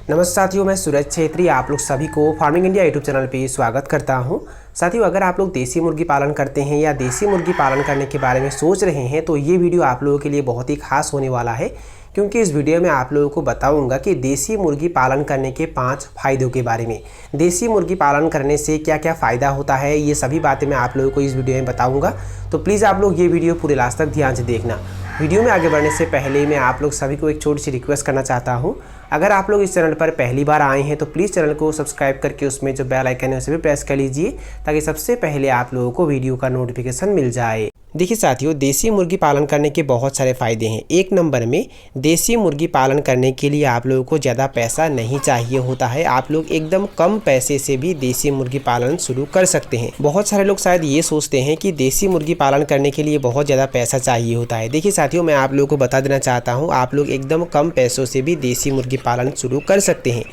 नमस्कार साथियों, मैं सूरज छेत्री आप लोग सभी को फार्मिंग इंडिया यूट्यूब चैनल पे स्वागत करता हूं। साथियों, अगर आप लोग देसी मुर्गी पालन करते हैं या देसी मुर्गी पालन करने के बारे में सोच रहे हैं तो ये वीडियो आप लोगों के लिए बहुत ही खास होने वाला है, क्योंकि इस वीडियो में आप लोगों को बताऊंगा कि देसी मुर्गी पालन करने के 5 फायदों के बारे में। देसी मुर्गी पालन करने से क्या क्या फ़ायदा होता है, ये सभी बातें मैं आप लोगों को इस वीडियो में बताऊंगा। तो प्लीज़ आप लोग ये वीडियो पूरे लास्ट तक ध्यान से देखना। वीडियो में आगे बढ़ने से पहले मैं आप लोग सभी को एक छोटी सी रिक्वेस्ट करना चाहता हूं। अगर आप लोग इस चैनल पर पहली बार आए हैं तो प्लीज़ चैनल को सब्सक्राइब करके उसमें जो बेल आइकन है उसे भी प्रेस कर लीजिए, ताकि सबसे पहले आप लोगों को वीडियो का नोटिफिकेशन मिल जाए। देखिए साथियों, देसी मुर्गी पालन करने के बहुत सारे फ़ायदे हैं। एक नंबर में, देसी मुर्गी पालन करने के लिए आप लोगों को ज़्यादा पैसा नहीं चाहिए होता है। आप लोग एकदम कम पैसे से भी देसी मुर्गी पालन शुरू कर सकते हैं। बहुत सारे लोग शायद ये सोचते हैं कि देसी मुर्गी पालन करने के लिए बहुत ज़्यादा पैसा चाहिए होता है। देखिए साथियों, मैं आप लोगों को बता देना चाहता हूँ, आप लोग एकदम कम पैसों से भी देसी मुर्गी पालन शुरू कर सकते हैं।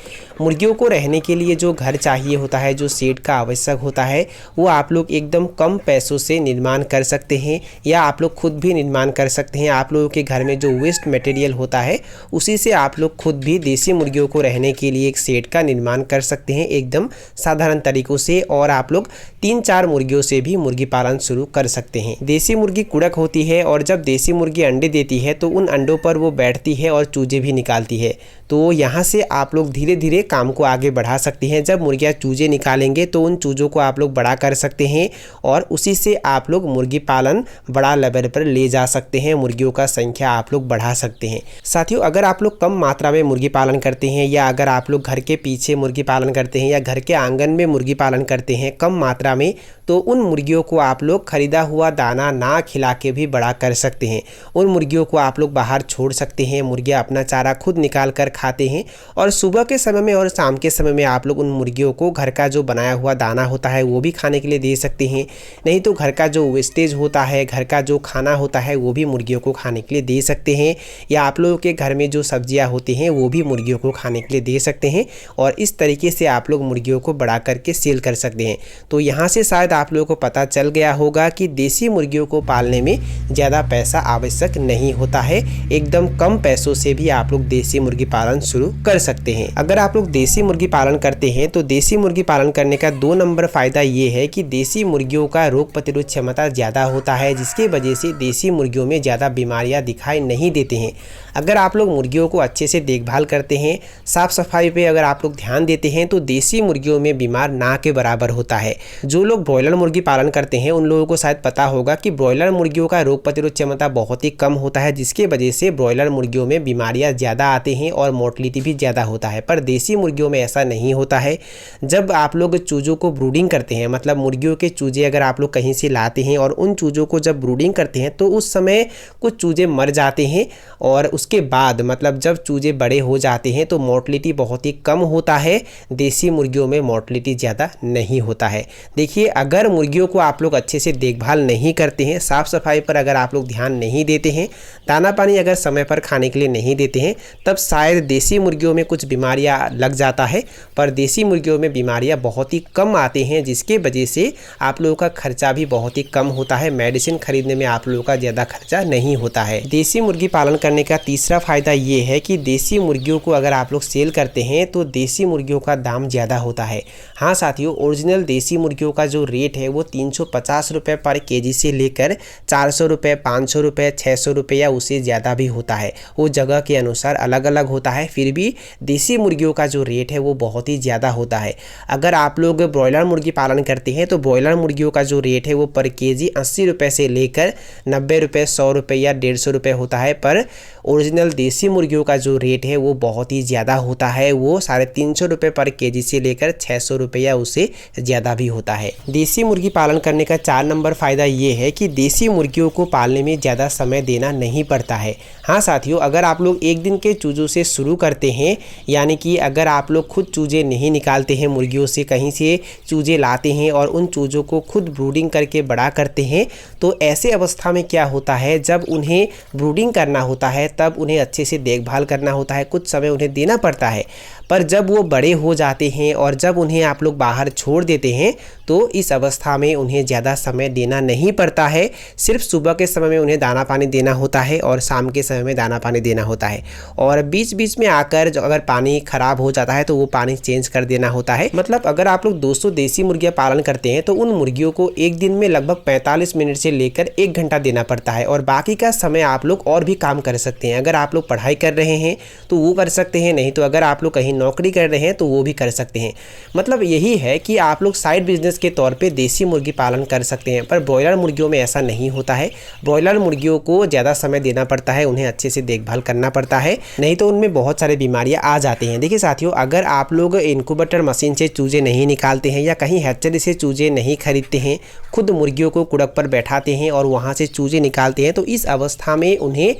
मुर्गियों को रहने के लिए जो घर चाहिए होता है, जो शेड का आवश्यक होता है, वो आप लोग एकदम कम पैसों से निर्माण कर सकते हैं, या आप लोग खुद भी निर्माण कर सकते हैं। आप लोगों के घर में जो वेस्ट मटेरियल होता है उसी से आप लोग खुद भी देसी मुर्गियों को रहने के लिए एक शेड का निर्माण कर सकते हैं एकदम साधारण तरीक़ों से। और आप लोग 3-4 मुर्गियों से भी मुर्गी पालन शुरू कर सकते हैं। देसी मुर्गी कुड़क होती है और जब देसी मुर्गी अंडे देती है तो उन अंडों पर वो बैठती है और चूजे भी निकालती है। तो यहाँ से आप लोग धीरे धीरे काम को आगे बढ़ा सकते हैं। जब मुर्गियाँ चूजे निकालेंगे तो उन चूज़ों को आप लोग बड़ा कर सकते हैं और उसी से आप लोग मुर्गी पालन बड़ा लेवल पर ले जा सकते हैं। मुर्गियों का संख्या आप लोग बढ़ा सकते हैं। साथियों, अगर आप लोग कम मात्रा में मुर्गी पालन करते हैं, या अगर आप लोग घर के पीछे मुर्गी पालन करते हैं या घर के आंगन में मुर्गी पालन करते हैं कम मात्रा में, तो उन मुर्गियों को आप लोग खरीदा हुआ दाना ना खिला के भी बड़ा कर सकते हैं। उन मुर्गियों को आप लोग बाहर छोड़ सकते हैं। मुर्गियाँ अपना चारा खुद निकाल कर खाते हैं और सुबह के समय में और शाम के समय में आप लोग उन मुर्गियों को घर का जो बनाया हुआ दाना होता है वो भी खाने के लिए दे सकते हैं। नहीं तो घर का जो वेस्टेज होता है, घर का जो खाना होता है, वो भी मुर्गियों को खाने के लिए दे सकते हैं। या आप लोगों के घर में जो सब्जियां होती हैं वो भी मुर्गियों को खाने के लिए दे सकते हैं। और इस तरीके से आप लोग मुर्गियों को बड़ा करके सेल कर सकते हैं। तो यहाँ से शायद आप लोगों को पता चल गया होगा कि देसी मुर्गियों को पालने में ज़्यादा पैसा आवश्यक नहीं होता है। एकदम कम पैसों से भी आप लोग देसी मुर्गी पालन शुरू कर सकते हैं। अगर आप लोग देसी मुर्गी पालन करते हैं तो देसी मुर्गी पालन करने का 2 नंबर फ़ायदा ये है कि देसी मुर्गियों का रोग प्रतिरोध क्षमता ज़्यादा होता है, जिसकी वजह से देसी मुर्गियों में ज़्यादा बीमारियां दिखाई नहीं देते हैं। अगर आप लोग मुर्गियों को अच्छे से देखभाल करते हैं, साफ़ सफाई पे अगर आप लोग ध्यान देते हैं, तो देसी मुर्गियों में बीमार ना के बराबर होता है। जो लोग ब्रॉयलर मुर्गी पालन करते हैं उन लोगों को शायद पता होगा कि ब्रॉयलर मुर्गियों का रोग प्रतिरोध क्षमता बहुत ही कम होता है, जिसकी वजह से ब्रॉयलर मुर्गियों में बीमारियाँ ज़्यादा आती हैं और मोर्टलिटी भी ज़्यादा होता है। पर देसी मुर्गियों में ऐसा नहीं होता है। जब आप लोग चूज़ों को ब्रूडिंग करते हैं, मतलब मुर्गियों के चूजे अगर आप लोग कहीं से लाते हैं और उन चूज़ों को जब ब्रूडिंग करते हैं तो उस समय कुछ चूजे मर जाते हैं, और उसके बाद मतलब जब चूजे बड़े हो जाते हैं तो मोर्टलिटी बहुत ही कम होता है। देसी मुर्गियों में मोर्टलिटी ज़्यादा नहीं होता है। देखिए, अगर मुर्गियों को आप लोग अच्छे से देखभाल नहीं करते हैं, साफ़ सफाई पर अगर आप लोग ध्यान नहीं देते हैं, दाना पानी अगर समय पर खाने के लिए नहीं देते हैं, तब शायद देसी मुर्गियों में कुछ बीमारियां लग जाता है। पर देसी मुर्गियों में बीमारियां बहुत ही कम आती हैं, जिसके वजह से आप लोगों का खर्चा भी बहुत ही कम होता है। मेडिसिन खरीदने में आप लोगों का ज़्यादा खर्चा नहीं होता है। देसी मुर्गी पालन करने का तीसरा फ़ायदा ये है कि देसी मुर्गियों को अगर आप लोग सेल करते हैं तो देसी मुर्गियों का दाम ज़्यादा होता है। हाँ साथियों, ओरिजिनल देसी मुर्गियों का जो रेट है वो 350 रुपये पर केजी से लेकर 400 रुपये, 500 रुपये, 600 रुपये या उससे ज़्यादा भी होता है। वो जगह के अनुसार अलग अलग होता है। फिर भी देसी मुर्गियों का जो रेट है वो बहुत ही ज़्यादा होता है। अगर आप लोग ब्रॉयलर मुर्गी पालन करते हैं तो ब्रॉयलर मुर्गियों का जो रेट है वो पर केजी 80 रुपये से लेकर 90 रुपये, 100 रुपये या 150 रुपये होता है। पर ओरिजिनल देसी मुर्गियों का जो रेट है वो बहुत ही ज़्यादा होता है। वो 350 रुपये पर केजी से लेकर 600 रुपये या उससे ज़्यादा भी होता है। देसी मुर्गी पालन करने का 4 नंबर फ़ायदा ये है कि देसी मुर्गियों को पालने में ज़्यादा समय देना नहीं पड़ता है। हाँ साथियों, अगर आप लोग एक दिन के चूज़ों से शुरू करते हैं, यानी कि अगर आप लोग खुद चूजे नहीं निकालते हैं, मुर्गियों से कहीं से चूजे लाते हैं और उन चूज़ों को खुद ब्रूडिंग करके बड़ा करते हैं, तो ऐसे अवस्था में क्या होता है, जब उन्हें ब्रूडिंग करना होता है तब उन्हें अच्छे से देखभाल करना होता है, कुछ समय उन्हें देना पड़ता है। पर जब वो बड़े हो जाते हैं और जब उन्हें आप लोग बाहर छोड़ देते हैं तो इस अवस्था में उन्हें ज़्यादा समय देना नहीं पड़ता है। सिर्फ सुबह के समय में उन्हें दाना पानी देना होता है और शाम के समय में दाना पानी देना होता है, और बीच बीच में आकर अगर पानी ख़राब हो जाता है तो वो पानी चेंज कर देना होता है। मतलब अगर आप लोग 200 देसी मुर्गियाँ पालन करते हैं तो उन मुर्गियों को एक दिन में लगभग 45 मिनट से लेकर 1 घंटा देना पड़ता है, और बाकी का समय आप लोग और भी काम कर सकते हैं। अगर आप लोग पढ़ाई कर रहे हैं तो वो कर सकते हैं, नहीं तो अगर आप लोग कहीं नौकरी कर रहे हैं तो वो भी कर सकते हैं। मतलब यही है कि आप लोग साइड बिजनेस के तौर पे देसी मुर्गी पालन कर सकते हैं, पर ब्रॉयलर मुर्गियों में ऐसा नहीं होता है। ब्रॉयलर मुर्गियों को ज़्यादा समय देना पड़ता है, उन्हें अच्छे से देखभाल करना पड़ता है, नहीं तो उनमें बहुत सारी बीमारियां आ जाती हैं। देखिए साथियों, अगर आप लोग इनक्यूबेटर मशीन से चूजे नहीं निकालते हैं या कहीं हैचरी से चूजे नहीं खरीदते हैं, खुद मुर्गियों को कुड़क पर बैठाते हैं और वहाँ से चूजे निकालते हैं, तो इस अवस्था में उन्हें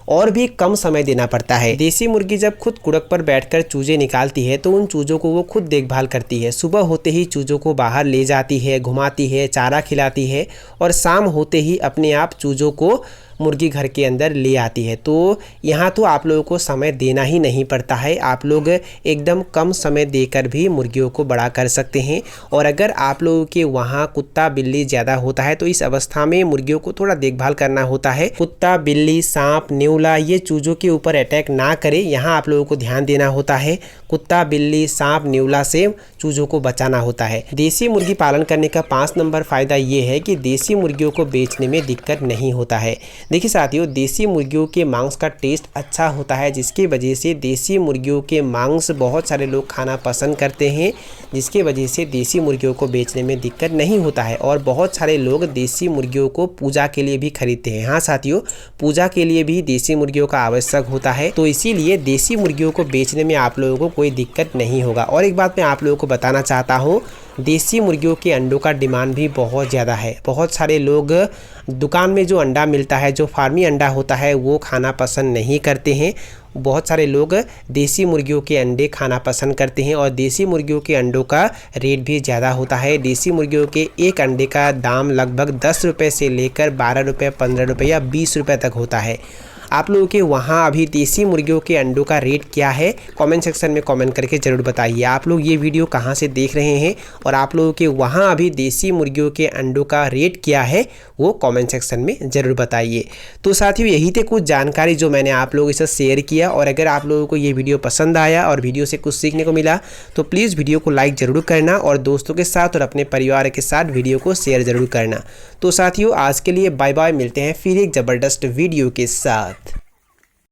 और भी कम समय देना पड़ता है। देसी मुर्गी जब खुद कुड़क पर बैठकर चूजे निकालती है तो उन चूजों को वो खुद देखभाल करती है। सुबह होते ही चूजों को बाहर ले जाती है, घुमाती है, चारा खिलाती है, और शाम होते ही अपने आप चूजों को मुर्गी घर के अंदर ले आती है। तो यहाँ तो आप लोगों को समय देना ही नहीं पड़ता है, आप लोग एकदम कम समय देकर भी मुर्गियों को बड़ा कर सकते हैं। और अगर आप लोगों के वहाँ कुत्ता बिल्ली ज़्यादा होता है तो इस अवस्था में मुर्गियों को थोड़ा देखभाल करना होता है। कुत्ता बिल्ली सांप नेवला ये चूजों के ऊपर अटैक ना करे, यहाँ आप लोगों को ध्यान देना होता है। कुत्ता बिल्ली सांप नेवला से चूजों को बचाना होता है। देसी मुर्गी पालन करने का 5 नंबर फ़ायदा ये है कि देसी मुर्गियों को बेचने में दिक्कत नहीं होता है। देखिए साथियों, देसी मुर्गियों के मांस का टेस्ट अच्छा होता है, जिसकी वजह से देसी मुर्गियों के मांस बहुत सारे लोग खाना पसंद करते हैं, जिसकी वजह से देसी मुर्गियों को बेचने में दिक्कत नहीं होता है। और बहुत सारे लोग देसी मुर्गियों को पूजा के लिए भी खरीदते हैं। हाँ साथियों, पूजा के लिए भी देसी मुर्गियों का आवश्यक होता है, तो इसीलिए देसी मुर्गियों को बेचने में आप लोगों को कोई दिक्कत नहीं होगा। और एक बात मैं आप लोगों को बताना चाहता हूँ, देसी मुर्गियों के अंडों का डिमांड भी बहुत ज़्यादा है। बहुत सारे लोग दुकान में जो अंडा मिलता है, जो फार्मी अंडा होता है, वो खाना पसंद नहीं करते हैं। बहुत सारे लोग देसी मुर्गियों के अंडे खाना पसंद करते हैं, और देसी मुर्गियों के अंडों का रेट भी ज़्यादा होता है। देसी मुर्गियों के एक अंडे का दाम लगभग 10 रुपये से लेकर 12 रुपये, 15 रुपये या 20 रुपये तक होता है। आप लोगों के वहाँ अभी देसी मुर्गियों के अंडों का रेट क्या है, कमेंट सेक्शन में कमेंट करके ज़रूर बताइए। आप लोग ये वीडियो कहाँ से देख रहे हैं और आप लोगों के वहाँ अभी देसी मुर्गियों के अंडों का रेट क्या है, वो कमेंट सेक्शन में ज़रूर बताइए। तो साथियों, यही थे कुछ जानकारी जो मैंने आप लोगों के साथ शेयर किया। और अगर आप लोगों को ये वीडियो पसंद आया और वीडियो से कुछ सीखने को मिला तो प्लीज़ वीडियो को लाइक ज़रूर करना, और दोस्तों के साथ और अपने परिवार के साथ वीडियो को शेयर ज़रूर करना। तो साथियों, आज के लिए बाय बाय, मिलते हैं फिर एक ज़बरदस्त वीडियो के साथ।